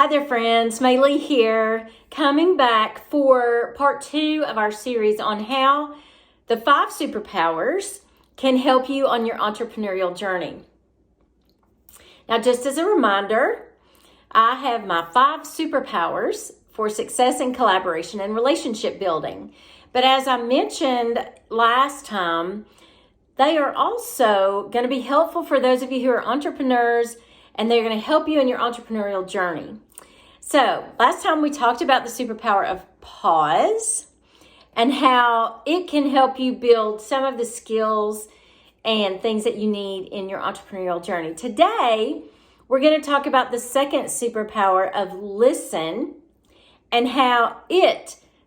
Hi there, friends. Maylee here, coming back for part 2 of our series on how the 5 superpowers can help you on your entrepreneurial journey. Now, just as a reminder, I have my 5 superpowers for success in collaboration and relationship building. But as I mentioned last time, they are also going to be helpful for those of you who are entrepreneurs, and they're going to help you in your entrepreneurial journey. So last time we talked about the superpower of pause and how it can help you build some of the skills and things that you need in your entrepreneurial journey. Today, we're going to talk about the second superpower of listen and how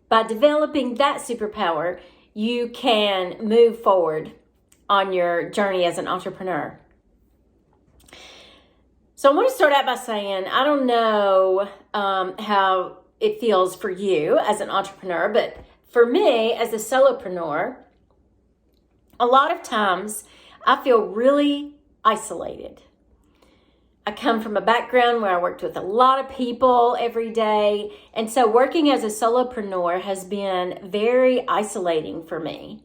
by developing that superpower, you can move forward on your journey as an entrepreneur. So I want to start out by saying, I don't know how it feels for you as an entrepreneur, but for me as a solopreneur, a lot of times I feel really isolated. I come from a background where I worked with a lot of people every day, and so working as a solopreneur has been very isolating for me.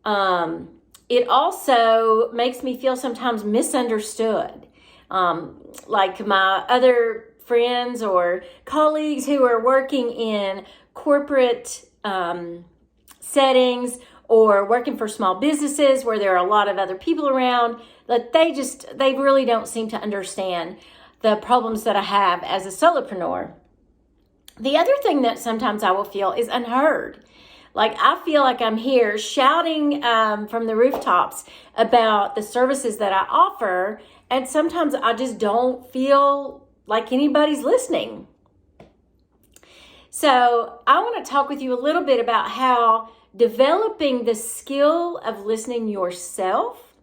It also makes me feel sometimes misunderstood. Like my other friends or colleagues who are working in corporate settings or working for small businesses where there are a lot of other people around, that they really don't seem to understand the problems that I have as a solopreneur. The other thing that sometimes I will feel is unheard. Like I feel like I'm here shouting from the rooftops about the services that I offer, and sometimes I just don't feel like anybody's listening. So I want to talk with you a little bit about how developing the skill of listening yourself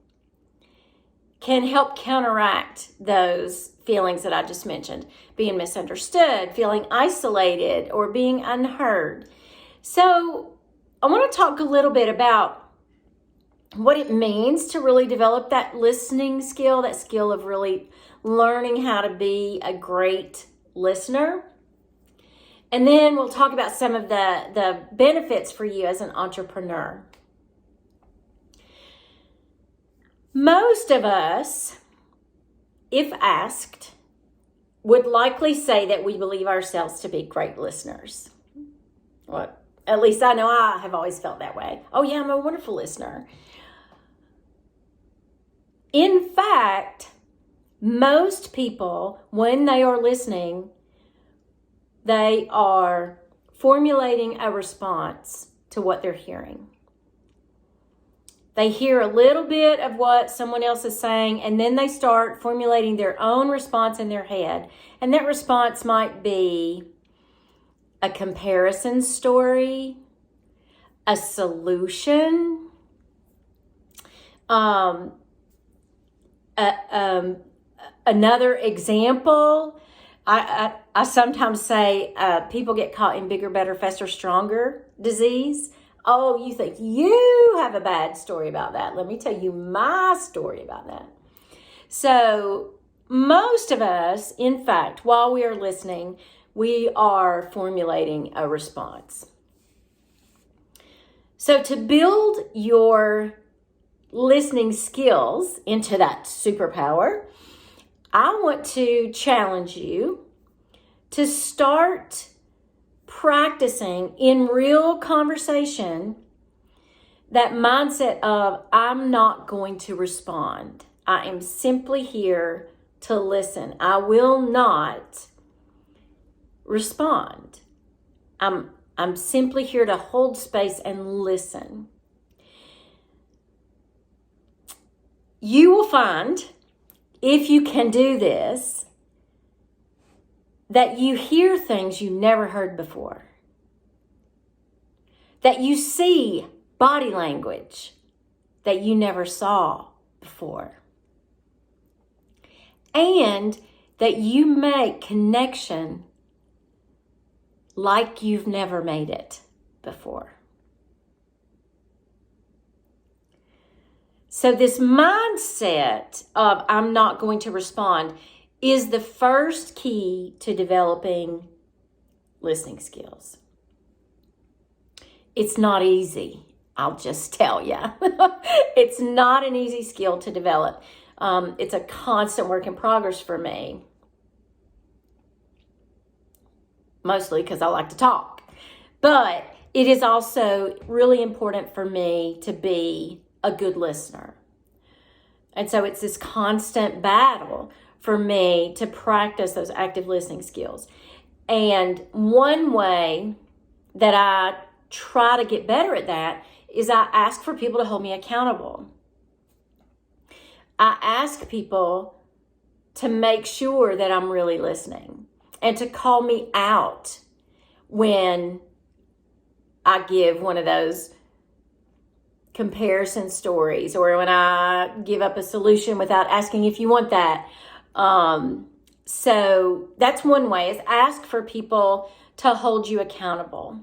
can help counteract those feelings that I just mentioned, being misunderstood, feeling isolated, or being unheard. So I want to talk a little bit about what it means to really develop that listening skill, that skill of really learning how to be a great listener. And then we'll talk about some of the benefits for you as an entrepreneur. Most of us, if asked, would likely say that we believe ourselves to be great listeners. Well, at least I know I have always felt that way. Oh yeah, I'm a wonderful listener. In fact, most people, when they are listening, they are formulating a response to what they're hearing. They hear a little bit of what someone else is saying, and then they start formulating their own response in their head. And that response might be a comparison story, a solution, another example. I sometimes say people get caught in bigger, better, faster, stronger disease. Oh, you think you have a bad story about that. Let me tell you my story about that. So most of us, in fact, while we are listening, we are formulating a response. So to build your listening skills into that superpower, I want to challenge you to start practicing in real conversation that mindset of, I'm not going to respond. I am simply here to listen. I will not respond. I'm simply here to hold space and listen. You will find, if you can do this, that you hear things you never heard before. That you see body language that you never saw before. And that you make connection like you've never made it before. So this mindset of I'm not going to respond is the first key to developing listening skills. It's not easy, I'll just tell you. It's not an easy skill to develop. It's a constant work in progress for me. Mostly because I like to talk. But it is also really important for me to be a good listener. And so it's this constant battle for me to practice those active listening skills. And one way that I try to get better at that is I ask for people to hold me accountable. I ask people to make sure that I'm really listening and to call me out when I give one of those comparison stories or when I give up a solution without asking if you want that. So that's one way, is ask for people to hold you accountable.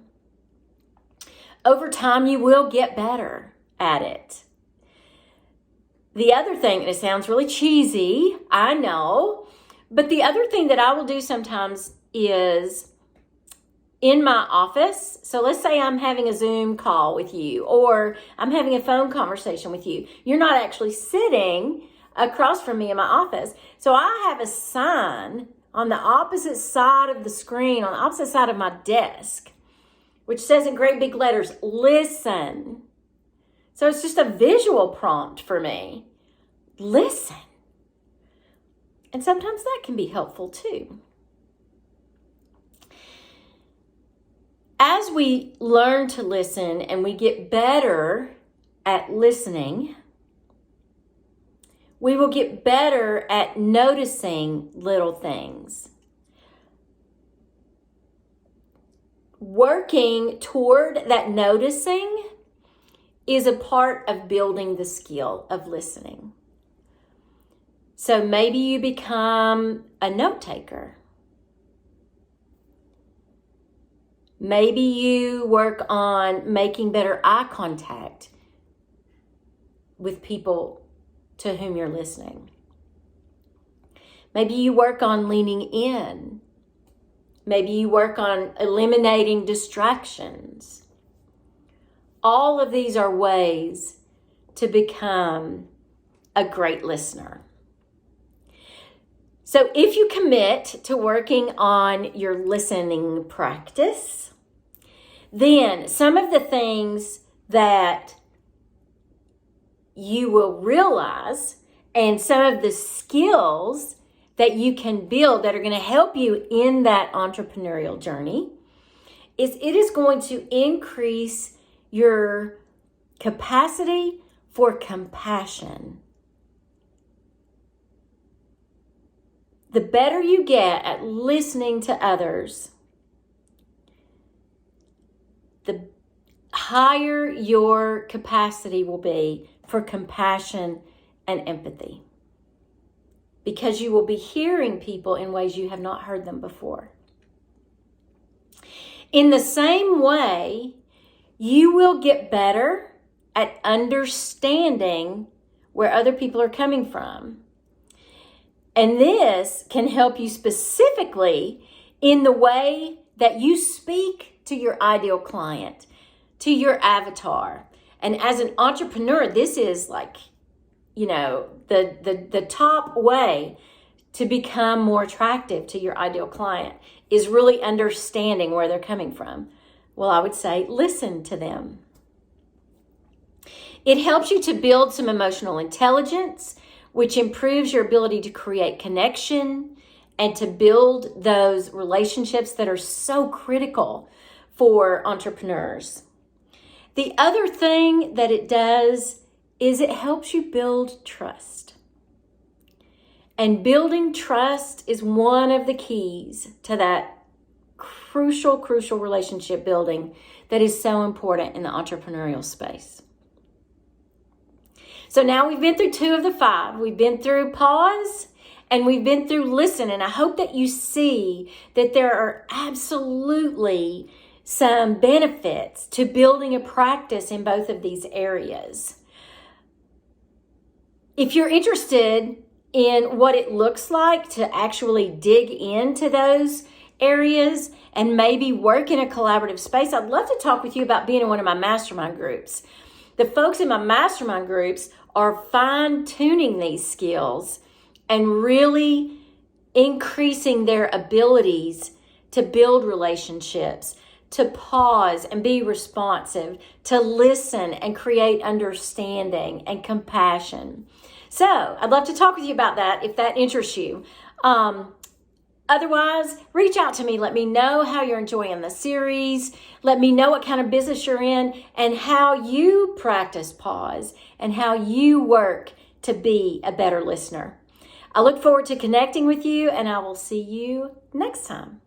Over time, you will get better at it. The other thing, and it sounds really cheesy, I know, but the other thing that I will do sometimes is in my office. So let's say I'm having a Zoom call with you, or I'm having a phone conversation with you. You're not actually sitting across from me in my office. So I have a sign on the opposite side of the screen, on the opposite side of my desk, which says in great big letters, listen. So it's just a visual prompt for me. Listen. And sometimes that can be helpful too. As we learn to listen and we get better at listening, we will get better at noticing little things. Working toward that noticing is a part of building the skill of listening. So maybe you become a note taker. Maybe you work on making better eye contact with people to whom you're listening. Maybe you work on leaning in. Maybe you work on eliminating distractions. All of these are ways to become a great listener. So if you commit to working on your listening practice, then some of the things that you will realize and some of the skills that you can build that are going to help you in that entrepreneurial journey is it is going to increase your capacity for compassion. The better you get at listening to others, the higher your capacity will be for compassion and empathy, because you will be hearing people in ways you have not heard them before. In the same way, you will get better at understanding where other people are coming from. And this can help you specifically in the way that you speak to your ideal client, to your avatar. And as an entrepreneur, this is like, the top way to become more attractive to your ideal client is really understanding where they're coming from. Well, I would say listen to them. It helps you to build some emotional intelligence, which improves your ability to create connection and to build those relationships that are so critical for entrepreneurs. The other thing that it does is it helps you build trust. And building trust is one of the keys to that crucial relationship building that is so important in the entrepreneurial space. So now we've been through 2 of the 5. We've been through pause and we've been through listen. And I hope that you see that there are absolutely some benefits to building a practice in both of these areas. If you're interested, in what it looks like to actually dig into those areas and maybe work in a collaborative space, I'd love to talk with you about being in one of my mastermind groups. The folks in my mastermind groups are fine-tuning these skills and really increasing their abilities to build relationships, to pause and be responsive, to listen and create understanding and compassion. So I'd love to talk with you about that if that interests you. Otherwise, reach out to me. Let me know how you're enjoying the series. Let me know what kind of business you're in and how you practice pause and how you work to be a better listener. I look forward to connecting with you, and I will see you next time.